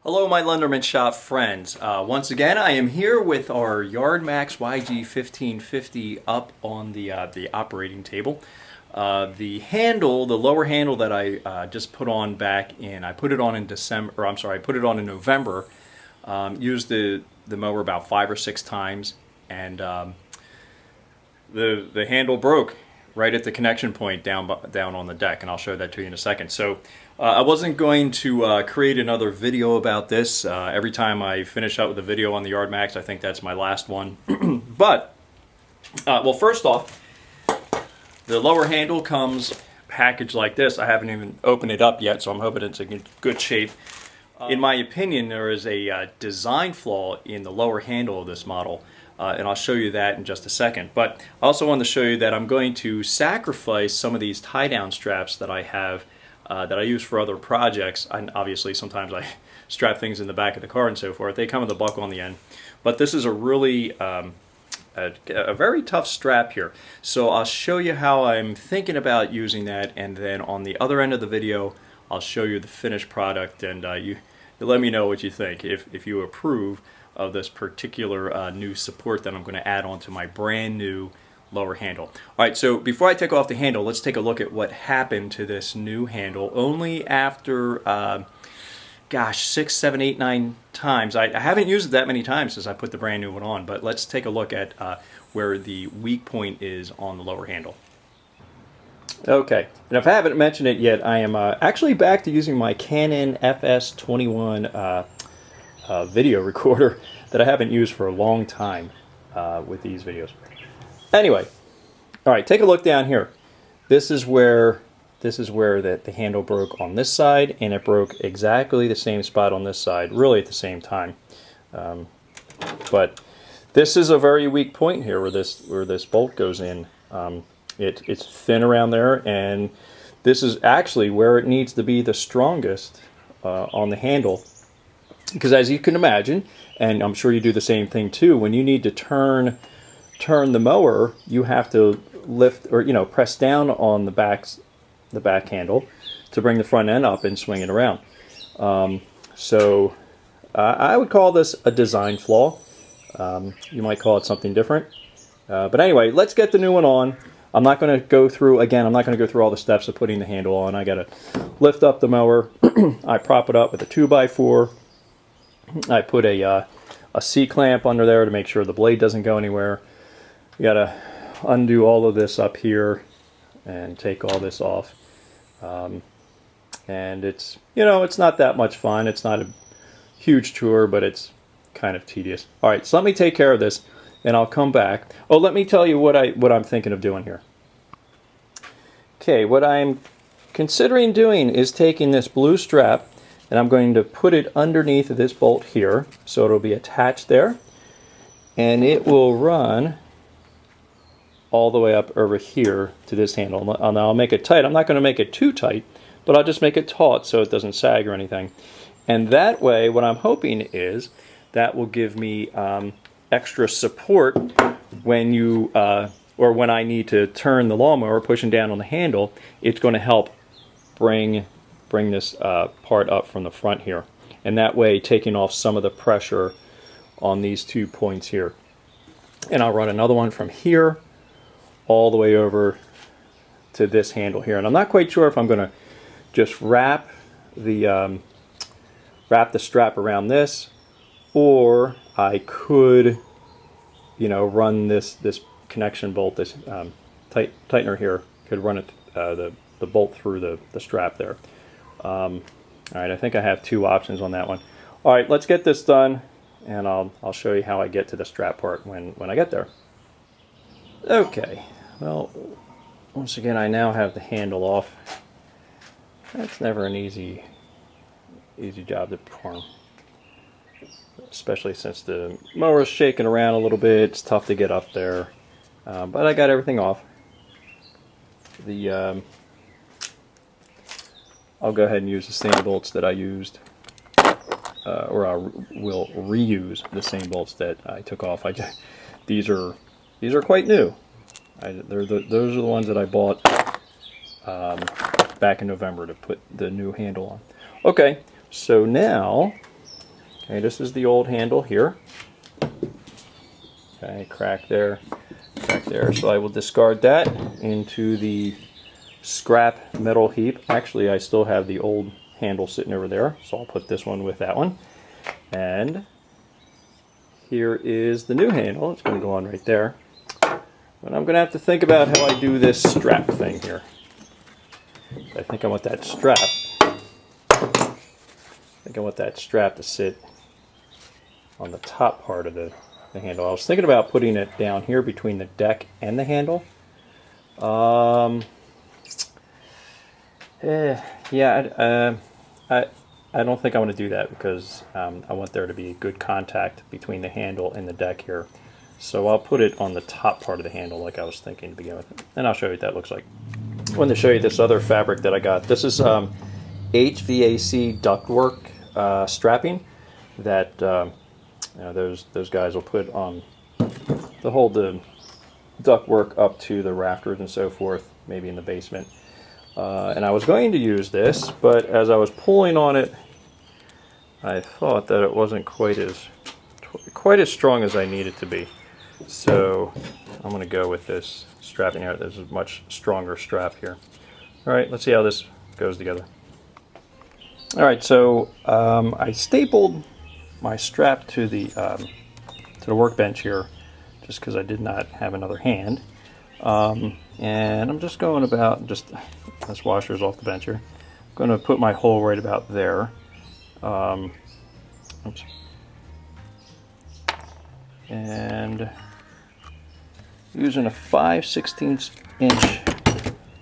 Hello my Lunderman Shop friends. Once again I am here with our Yardmax YG-1550 up on the operating table. The handle, the lower handle that I just put on back in, I put it on in December, or I'm sorry, I put it on in November. Used the mower about 5 or 6 times, and the handle broke right at the connection point down on the deck, and I'll show that to you in a second. So I wasn't going to create another video about this. Every time I finish up with a video on the Yardmax, I think that's my last one. But, well, first off, the lower handle comes packaged like this. I haven't even opened it up yet, so I'm hoping it's in good shape. In my opinion, there is a design flaw in the lower handle of this model. And I'll show you that in just a second. But I also want to show you that I'm going to sacrifice some of these tie-down straps that I have that I use for other projects. And obviously sometimes I strap things in the back of the car and so forth. They come with a buckle on the end. But this is a really a very tough strap here. So I'll show you how I'm thinking about using that, and then on the other end of the video I'll show you the finished product, and you let me know what you think, if you approve of this particular new support that I'm going to add on to my brand new lower handle. Alright, so before I take off the handle, let's take a look at what happened to this new handle only after, gosh, 6, 7, 8, 9 times. I haven't used it that many times since I put the brand new one on, but let's take a look at where the weak point is on the lower handle. Okay, and if I haven't mentioned it yet, I am actually back to using my Canon FS21 video recorder that I haven't used for a long time with these videos. Anyway, all right, take a look down here. This is where the handle broke on this side, and it broke exactly the same spot on this side, really at the same time. But this is a very weak point here where this bolt goes in. It's thin around there, and this is actually where it needs to be the strongest on the handle. Because as you can imagine, and I'm sure you do the same thing too, when you need to turn the mower, you have to lift, or press down on the back handle to bring the front end up and swing it around. So I would call this a design flaw. You might call it something different. But anyway, let's get the new one on. I'm not going to go through, again, I'm not going to go through all the steps of putting the handle on. I got to lift up the mower. I prop it up with a 2x4. I put a C-clamp under there to make sure the blade doesn't go anywhere. You got to undo all of this up here and take all this off. And it's, it's not that much fun. It's not a huge chore, but it's kind of tedious. All right, so let me take care of this, and I'll come back. Oh, let me tell you what I'm thinking of doing here. Okay, what I'm considering doing is taking this blue strap, and I'm going to put it underneath this bolt here, so it'll be attached there, and it will run all the way up over here to this handle. And I'll make it tight. I'm not going to make it too tight, but I'll just make it taut so it doesn't sag or anything. And that way, what I'm hoping is that will give me extra support when you or when I need to turn the lawnmower, pushing down on the handle. It's going to help bring this part up from the front here, and that way taking off some of the pressure on these 2 points here. And I'll run another one from here all the way over to this handle here, and I'm not quite sure if I'm going to just wrap the strap around this, or I could run this connection bolt, this tightener here, could run it the bolt through the strap there. All right, I think I have 2 options on that one. All right, let's get this done, and I'll show you how I get to the strap part when I get there. Okay, well, once again, I now have the handle off. That's never an easy job to perform, especially since the mower is shaking around a little bit. It's tough to get up there, but I got everything off. I'll go ahead and use the same bolts that I used, or I will reuse the same bolts that I took off. These are quite new. Those are the ones that I bought back in November to put the new handle on. Okay, so now Okay, this is the old handle here. Okay, crack there, crack there. So I will discard that into the scrap metal heap. Actually, I still have the old handle sitting over there, so I'll put this one with that one. And here is the new handle. It's going to go on right there. But I'm going to have to think about how I do this strap thing here. I think I want that strap. To sit on the top part of the handle. I was thinking about putting it down here between the deck and the handle. Yeah, I don't think I want to do that because I want there to be good contact between the handle and the deck here. So I'll put it on the top part of the handle like I was thinking to begin with. And I'll show you what that looks like. I wanted to show you this other fabric that I got. This is HVAC ductwork strapping that you know, those guys will put on to hold the ductwork up to the rafters and so forth, maybe in the basement. And I was going to use this, but as I was pulling on it, I thought that it wasn't quite as strong as I need it to be. So I'm going to go with this strapping here. There's a much stronger strap here. All right, let's see how this goes together. All right, so I stapled my strap to the workbench here, just because I did not have another hand. And I'm just going about, this washer's off the bench here. I'm going to put my hole right about there. Oops. And using a 5/16 inch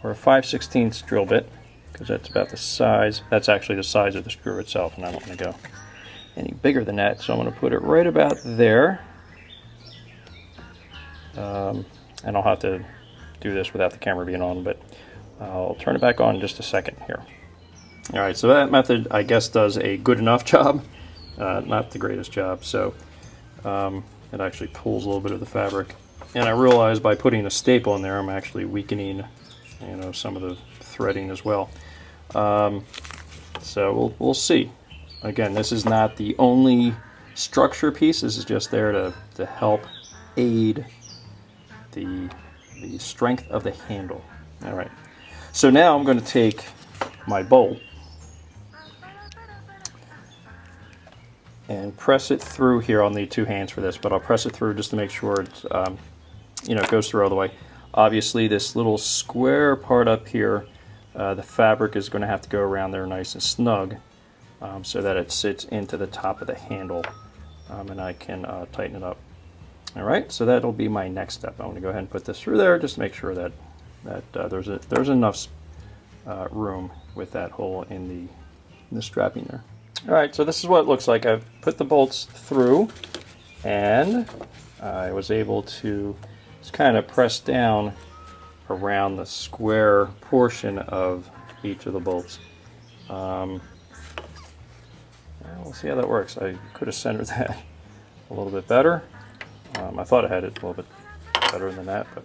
or a 5/16 drill bit, because that's about the size, that's actually the size of the screw itself, and I don't want to go any bigger than that, so I'm going to put it right about there. And I'll have to do this without the camera being on, but I'll turn it back on in just a second here. Alright, so that method I guess does a good enough job, not the greatest job, so it actually pulls a little bit of the fabric. And I realize by putting a staple in there I'm actually weakening, you know, some of the threading as well. So we'll see. Again, this is not the only structure piece, this is just there to help aid the strength of the handle. Alright, so now I'm going to take my bolt and press it through here. I'll need two hands for this, but I'll press it through just to make sure it's, you know, it goes through all the way. Obviously this little square part up here, the fabric is going to have to go around there nice and snug, so that it sits into the top of the handle, and I can tighten it up. Alright, so that'll be my next step. I'm going to go ahead and put this through there just to make sure that there's enough room with that hole in the strapping there. Alright, so this is what it looks like. I've put the bolts through, and I was able to just kind of press down around the square portion of each of the bolts. We'll see how that works. I could have centered that a little bit better. I thought I had it a little bit better than that, but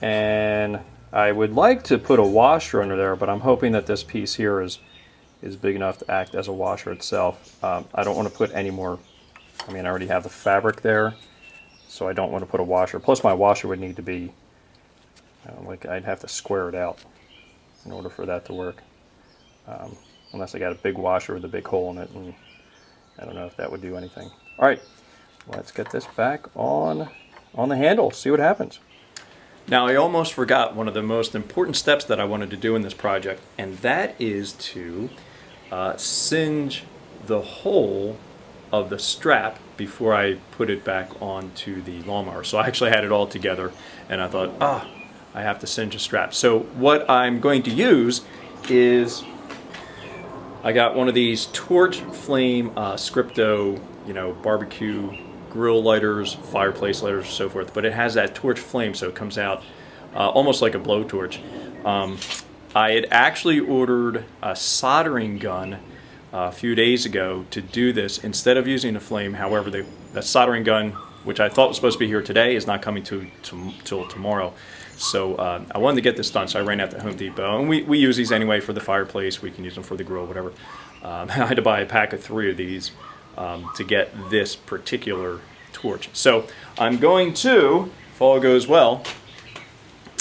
and I would like to put a washer under there, but I'm hoping that this piece here is big enough to act as a washer itself. I don't want to put any more. I mean, I already have the fabric there, so I don't want to put a washer. Plus, my washer would need to be like I'd have to square it out in order for that to work. Unless I got a big washer with a big hole in it, and I don't know if that would do anything. All right. Let's get this back on the handle, see what happens. Now I almost forgot one of the most important steps that I wanted to do in this project, and that is to singe the whole of the strap before I put it back onto the lawnmower. So I actually had it all together, and I thought, I have to singe a strap. So what I'm going to use is, I got one of these torch flame Scripto, you know, barbecue grill lighters, fireplace lighters, and so forth, but it has that torch flame, so it comes out almost like a blowtorch. I had actually ordered a soldering gun a few days ago to do this instead of using a flame. However, the soldering gun, which I thought was supposed to be here today, is not coming till tomorrow. So I wanted to get this done, so I ran out to Home Depot, and we use these anyway for the fireplace. We can use them for the grill, whatever. I had to buy a pack of 3 of these to get this particular torch. So I'm going to, if all goes well,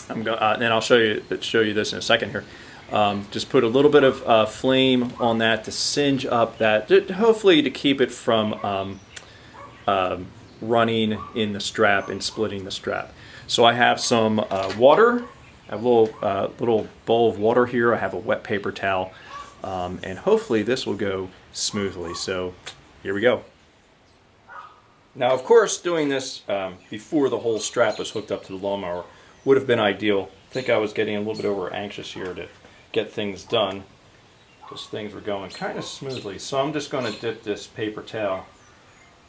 and I'll show you this in a second here. Just put a little bit of flame on that to singe up that, hopefully to keep it from running in the strap and splitting the strap. So I have some water. I have a little bowl of water here. I have a wet paper towel, and hopefully this will go smoothly. So here we go. Now, of course, doing this before the whole strap was hooked up to the lawnmower would have been ideal. I think I was getting a little bit over anxious here to get things done because things were going kind of smoothly. So I'm just going to dip this paper towel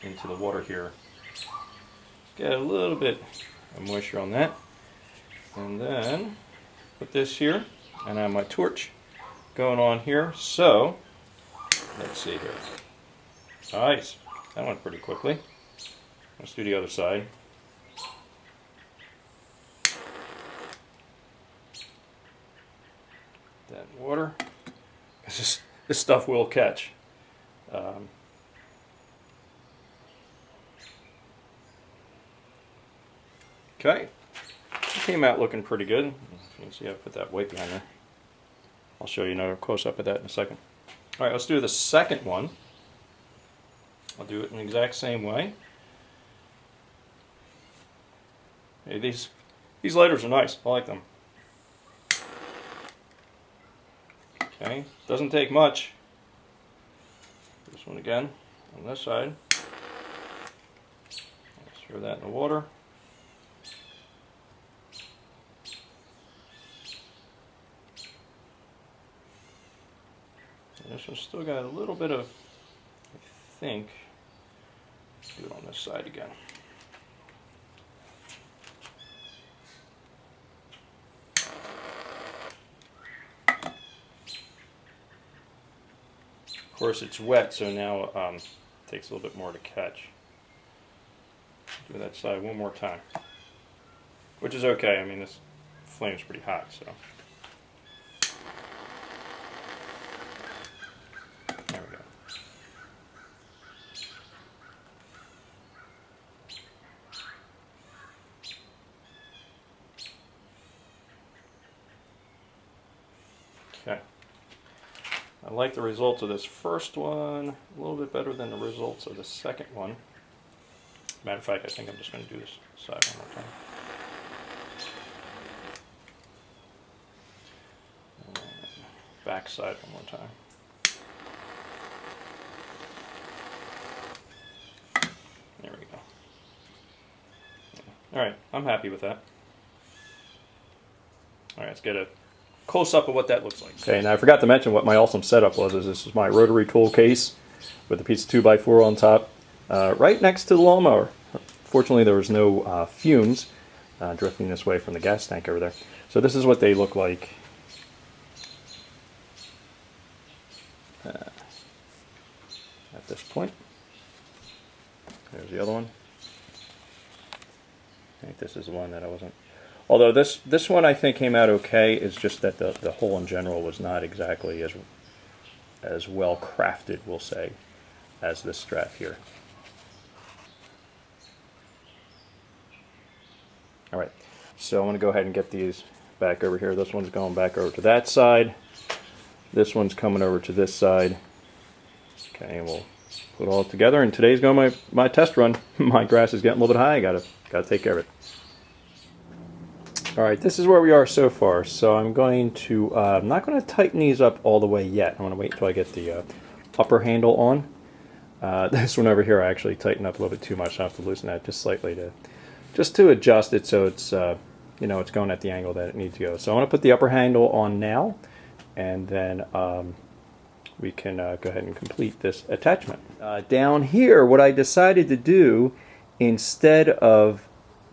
into the water here. Get a little bit of moisture on that. And then put this here, and I have my torch going on here. So let's see here. Nice. That went pretty quickly. Let's do the other side. That water. This stuff will catch. Okay. Came out looking pretty good. You can see I put that weight behind there. I'll show you another close-up of that in a second. Alright, let's do the second one. I'll do it in the exact same way. Hey, these lighters are nice. I like them. Okay, doesn't take much. This one again on this side. Let's throw that in the water. This one's still got a little bit of, I think, let's do it on this side again. Of course it's wet, so now it takes a little bit more to catch. Do that side one more time, which is okay. I mean, this flame's pretty hot, so. Okay. I like the results of this first one a little bit better than the results of the second one. Matter of fact, I think I'm just going to do this side one more time. And back side one more time. There we go. Alright, I'm happy with that. Alright, let's get a close-up of what that looks like. Okay, now I forgot to mention what my awesome setup was. This is my rotary tool case with a piece of 2x4 on top, right next to the lawnmower. Fortunately, there was no fumes drifting this way from the gas tank over there. So this is what they look like at this point. There's the other one. I think this is the one that I wasn't. Although this one I think came out okay. It's just that the hole in general was not exactly as well crafted, we'll say, as this strap here. Alright, so I'm going to go ahead and get these back over here. This one's going back over to that side. This one's coming over to this side. Okay, and we'll put it all together. And today's going my test run. My grass is getting a little bit high. I gotta take care of it. Alright, this is where we are so far. So I'm going to, I'm not going to tighten these up all the way yet. I'm going to wait until I get the upper handle on. This one over here I actually tightened up a little bit too much. So I have to loosen that just slightly to adjust it so it's you know, it's going at the angle that it needs to go. So I want to put the upper handle on now, and then we can go ahead and complete this attachment. Down here, what I decided to do, instead of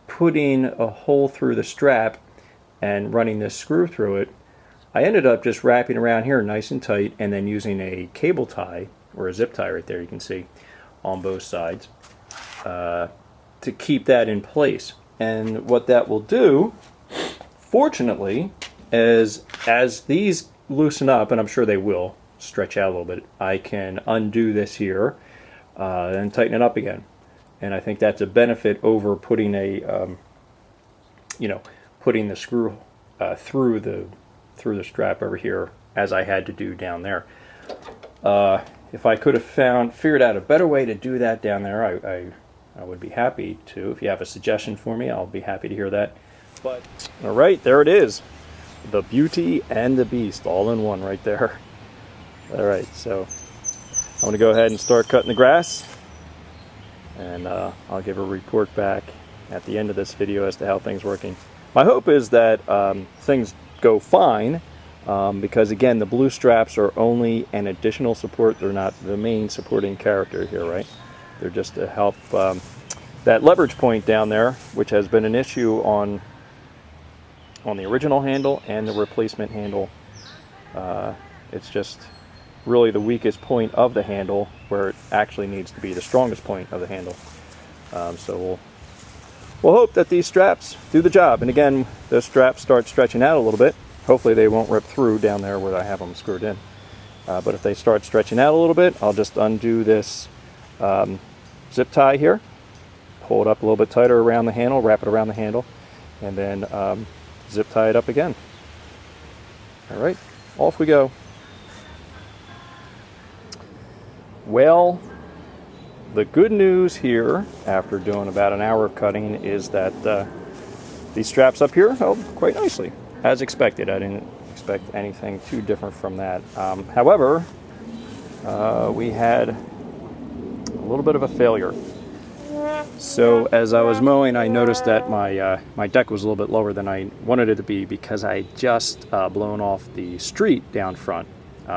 putting a hole through the strap and running this screw through it, I ended up just wrapping around here nice and tight, and then using a cable tie, or a zip tie right there, you can see, on both sides, to keep that in place. And what that will do, fortunately, is as these loosen up, and I'm sure they will stretch out a little bit, I can undo this here and tighten it up again. And I think that's a benefit over putting a, putting the screw through the strap over here, as I had to do down there. If I could have figured out a better way to do that down there, I would be happy to. If you have a suggestion for me, I'll be happy to hear that. But all right, there it is. The Beauty and the Beast all in one right there. All right, so I'm going to go ahead and start cutting the grass, and I'll give a report back at the end of this video as to how things are working. My hope is that things go fine, because again, the blue straps are only an additional support. They're not the main supporting character here, right? They're just to help that leverage point down there, which has been an issue on the original handle and the replacement handle. It's just really the weakest point of the handle, where it actually needs to be the strongest point of the handle. So we'll hope that these straps do the job. And again, those straps start stretching out a little bit. Hopefully they won't rip through down there where I have them screwed in. But if they start stretching out a little bit, I'll just undo this zip tie here, pull it up a little bit tighter around the handle, wrap it around the handle, and then zip tie it up again. All right, off we go. Well, the good news here, after doing about an hour of cutting, is that these straps up here held quite nicely, as expected. I didn't expect anything too different from that. However, we had a little bit of a failure. So as I was mowing, I noticed that my deck was a little bit lower than I wanted it to be, because I had just blown off the street down front.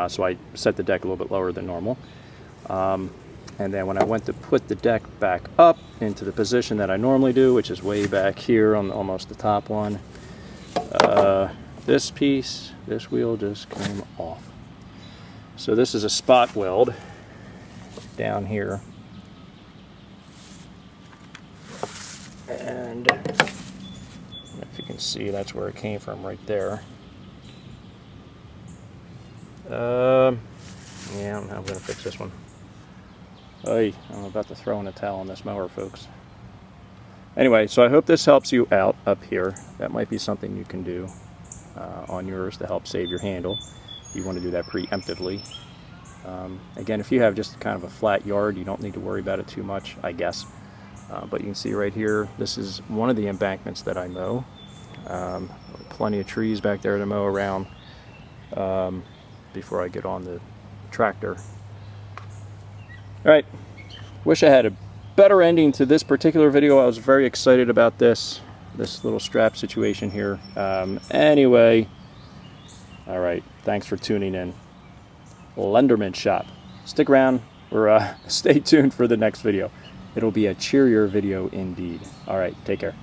So I set the deck a little bit lower than normal. And then when I went to put the deck back up into the position that I normally do, which is way back here on almost the top one, this wheel just came off. So this is a spot weld down here. And if you can see, that's where it came from right there. Yeah, I'm going to fix this one. Hey, I'm about to throw in a towel on this mower, folks. Anyway, so I hope this helps you out up here. That might be something you can do on yours to help save your handle. You want to do that preemptively. Again, if you have just kind of a flat yard, you don't need to worry about it too much, I guess. But you can see right here, this is one of the embankments that I mow. Plenty of trees back there to mow around before I get on the tractor. Alright, wish I had a better ending to this particular video. I was very excited about this little strap situation here. Anyway, alright, thanks for tuning in. Lenderman Shop. Stick around, or stay tuned for the next video. It'll be a cheerier video indeed. Alright, take care.